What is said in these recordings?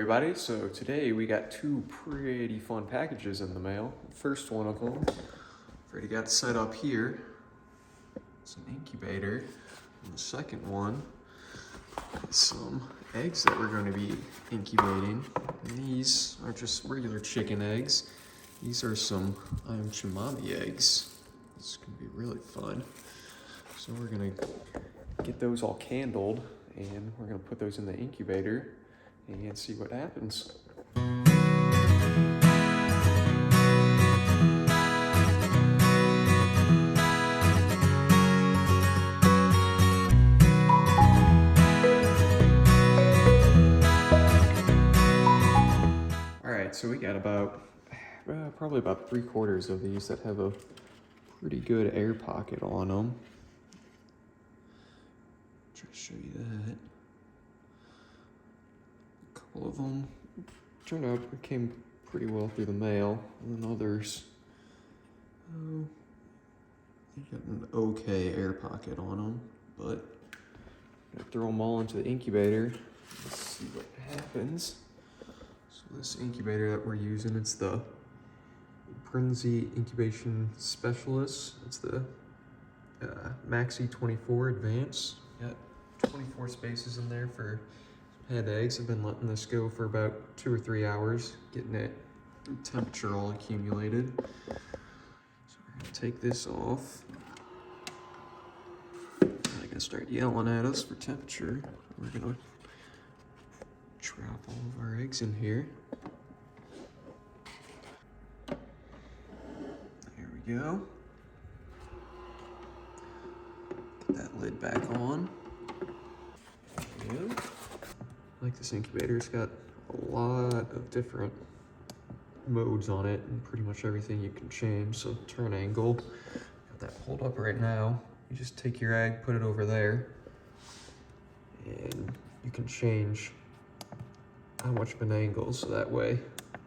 everybody. So today we got two pretty fun packages in the mail. First one of them, already got set up here. It's an incubator. And the second one is some eggs that we're going to be incubating. And these aren't just regular chicken eggs. These are some umami eggs. This is going to be really fun. So we're going to get those all candled and we're going to put those in the incubator and see what happens. All right, so we got probably about 3/4 of these that have a pretty good air pocket on them. Try to show you that. A couple of them turned out it came pretty well through the mail, and then others, they got an okay air pocket on them, but I'm gonna throw them all into the incubator. Let's see what happens. So this incubator that we're using, it's the Prinzi Incubation Specialist. It's the Maxi 24 Advance. Got 24 spaces in there for head eggs. I've been letting this go for about 2 or 3 hours, getting it temperature all accumulated. So we're gonna take this off. They're gonna start yelling at us for temperature. We're gonna drop all of our eggs in here. There we go. Get that lid back on. There we go. Like this incubator, it's got a lot of different modes on it and pretty much everything you can change. So turn angle, got that pulled up right now. You just take your egg, put it over there, and you can change how much of an angle, so that way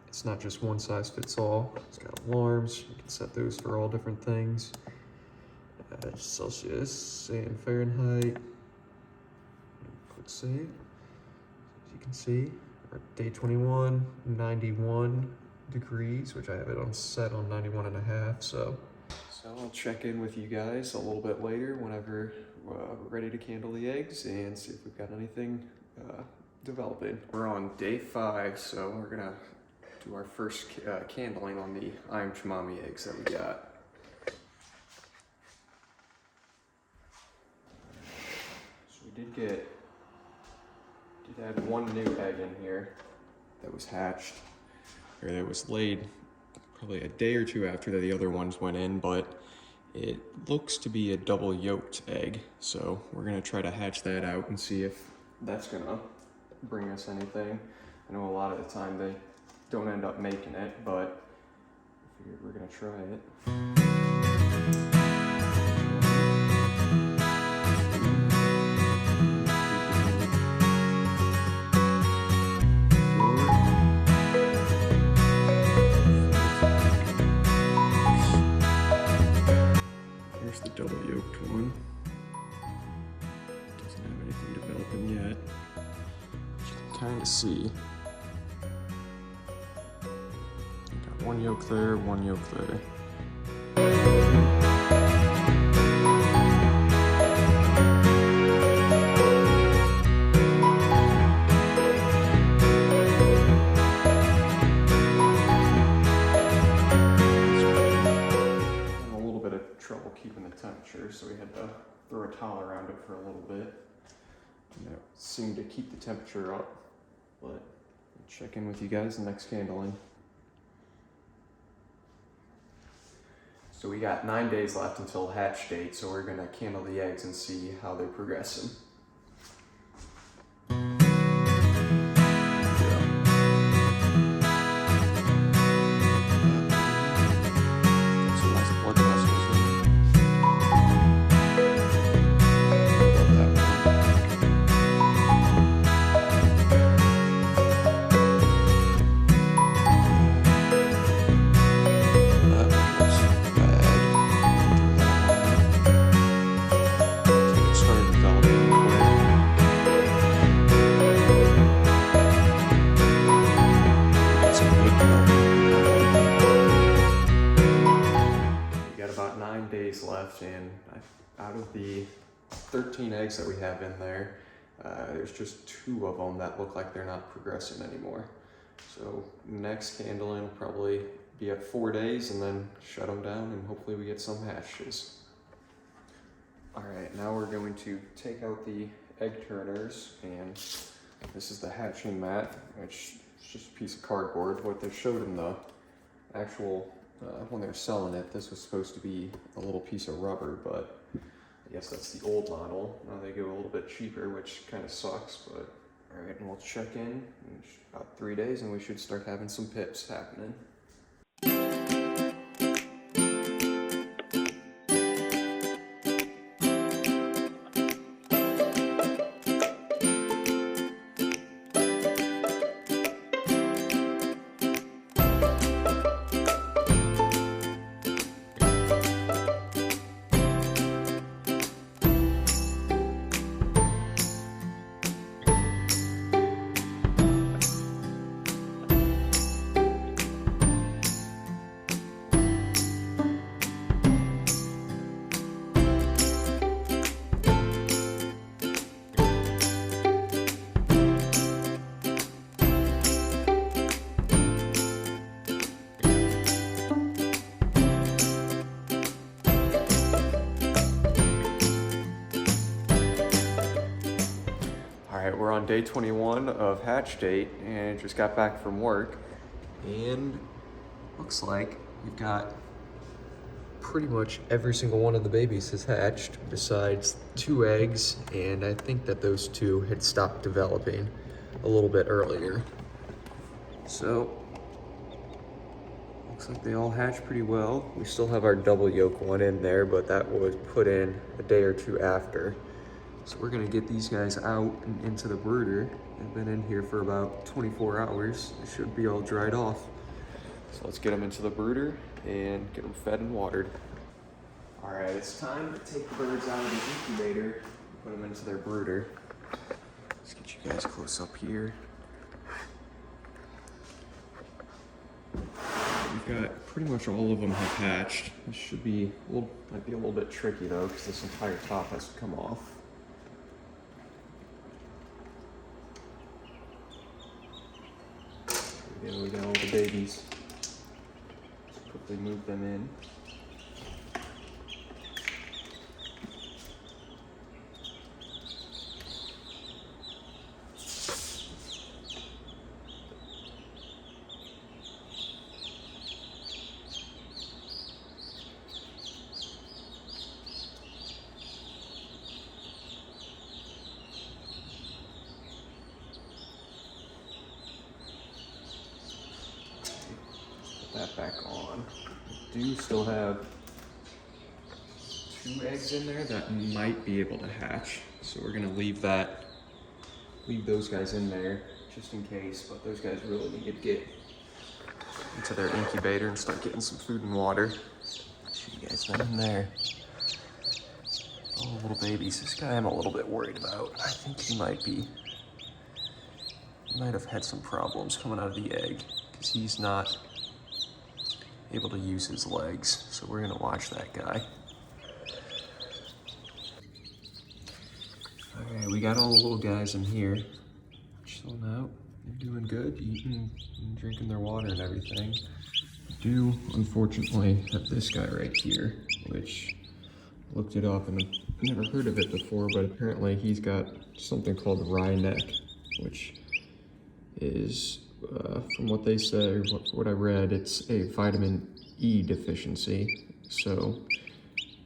it's not just one size fits all. It's got alarms, you can set those for all different things. Celsius and Fahrenheit. Click save. As you can see, we're at day 21, 91 degrees, which I have it on set on 91.5. So I'll check in with you guys a little bit later whenever we're ready to candle the eggs and see if we've got anything developing. We're on day 5, so we're gonna do our first candling on the umami eggs that we got. So we did add one new egg in here that was hatched, or that was laid probably a day or two after the other ones went in, but it looks to be a double yolked egg. So we're gonna try to hatch that out and see if that's gonna bring us anything. I know a lot of the time they don't end up making it, but I figured we're gonna try it. Double yolked one. Doesn't have anything developing yet. You can kind of see. Got one yolk there, one yolk there. Keeping the temperature, so we had to throw a towel around it for a little bit. And that seemed to keep the temperature up, but I'll check in with you guys next candling. So we got 9 days left until hatch date, so we're gonna candle the eggs and see how they're progressing. Started developing We got about 9 days left, and out of the 13 eggs that we have in there, there's just 2 of them that look like they're not progressing anymore. So next candling will probably be at 4 days, and then shut them down, and hopefully we get some hatches. All right, now we're going to take out the egg turners, and this is the hatching mat, which is just a piece of cardboard. What they showed in the actual, when they were selling it, this was supposed to be a little piece of rubber, but I guess that's the old model. Now they go a little bit cheaper, which kind of sucks, but all right, and we'll check in about 3 days, and we should start having some pips happening. We're on day 21 of hatch date, and just got back from work, and looks like we've got pretty much every single one of the babies has hatched besides 2 eggs, and I think that those 2 had stopped developing a little bit earlier. So looks like they all hatched pretty well. We still have our double yolk one in there, but that was put in a day or 2 after. So we're gonna get these guys out and into the brooder. They've been in here for about 24 hours. They should be all dried off. So let's get them into the brooder and get them fed and watered. All right, it's time to take the birds out of the incubator and put them into their brooder. Let's get you guys close up here. We've got pretty much all of them have hatched. This should be might be a little bit tricky though, because this entire top has to come off. We got all the babies. Let's quickly move them in. That back on. I do still have 2 eggs in there that might be able to hatch, so we're gonna leave those guys in there just in case, but those guys really need to get into their incubator and start getting some food and water. See you guys in there. Oh, little babies. This guy I'm a little bit worried about. I think he might have had some problems coming out of the egg, because he's not able to use his legs, so we're gonna watch that guy. All right, we got all the little guys in here, chilling out. They're doing good, eating and drinking their water and everything. We do, unfortunately, have this guy right here, which I looked it up and I've never heard of it before, but apparently he's got something called wry neck, which is from what they said, what I read, it's a vitamin E deficiency. So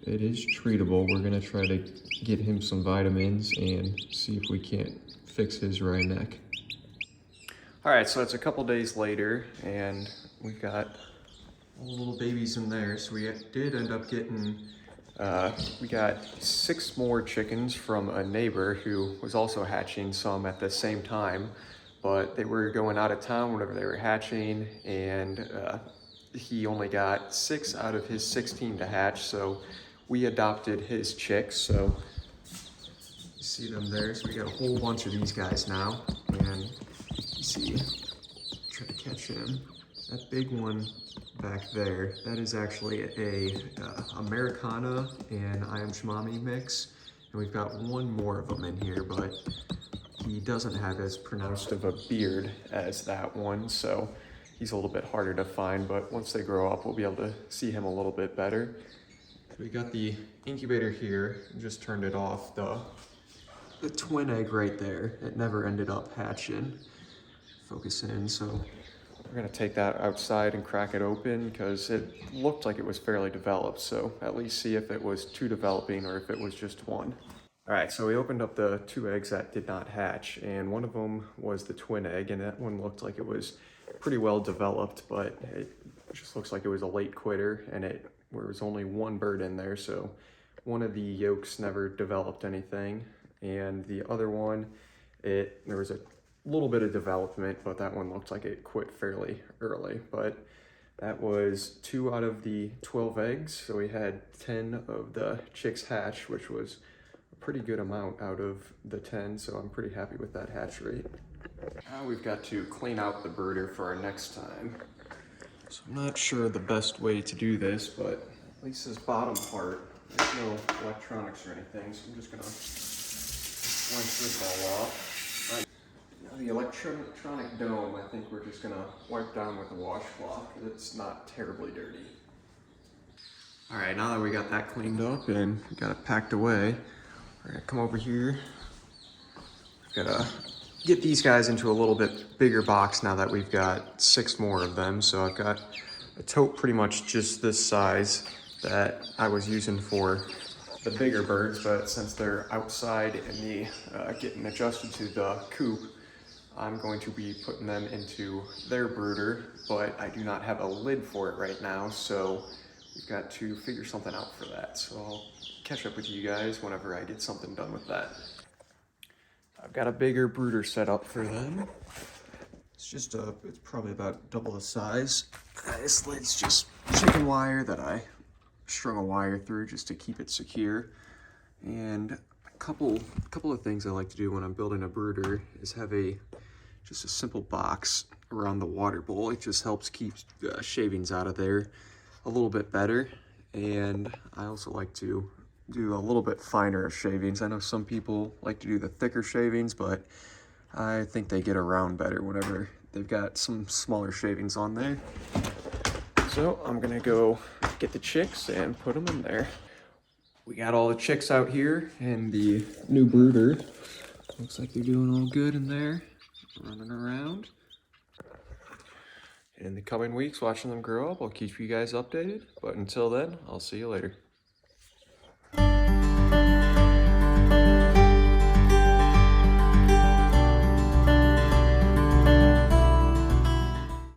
it is treatable. We're gonna try to get him some vitamins and see if we can't fix his wry neck. All right, so it's a couple days later, and we've got all the little babies in there. So we did end up getting, we got 6 more chickens from a neighbor who was also hatching some at the same time. But they were going out of town whenever they were hatching, and he only got 6 out of his 16 to hatch, so we adopted his chicks. So you see them there. So we got a whole bunch of these guys now, and you see, try to catch him. that big one back there, that is actually a Americana and I Am Shmami mix. And we've got one more of them in here, but he doesn't have as pronounced of a beard as that one, so he's a little bit harder to find, but once they grow up, we'll be able to see him a little bit better. We got the incubator here, just turned it off. The twin egg right there, it never ended up hatching. Focus in, so we're gonna take that outside and crack it open because it looked like it was fairly developed, so at least see if it was two developing or if it was just one. All right, so we opened up the 2 eggs that did not hatch, and one of them was the twin egg, and that one looked like it was pretty well developed, but it just looks like it was a late quitter, and there was only one bird in there, so one of the yolks never developed anything, and the other one, there was a little bit of development, but that one looked like it quit fairly early. But that was 2 out of the 12 eggs, so we had 10 of the chicks hatch, which was a pretty good amount out of the 10, so I'm pretty happy with that hatch rate. Now we've got to clean out the brooder for our next time. So I'm not sure the best way to do this, but at least this bottom part, there's no electronics or anything, so I'm just gonna rinse this all off. Now the electronic dome, I think we're just gonna wipe down with a washcloth because it's not terribly dirty. All right, now that we got that cleaned up and got it packed away, we're gonna come over here. We've gotta get these guys into a little bit bigger box now that we've got 6 more of them. So I've got a tote pretty much just this size that I was using for the bigger birds, but since they're outside in the getting adjusted to the coop, I'm going to be putting them into their brooder, but I do not have a lid for it right now, so we've got to figure something out for that. So I'll catch up with you guys whenever I get something done with that. I've got a bigger brooder set up for them. It's probably about double the size. This lid's just chicken wire that I strung a wire through just to keep it secure. And a couple of things I like to do when I'm building a brooder is have just a simple box around the water bowl. It just helps keep shavings out of there a little bit better. And I also like to do a little bit finer shavings. I know some people like to do the thicker shavings, but I think they get around better whenever they've got some smaller shavings on there. So I'm gonna go get the chicks and put them in there. We got all the chicks out here in the new brooder. Looks like they're doing all good in there, running around. In the coming weeks, watching them grow up, I'll keep you guys updated. But until then, I'll see you later.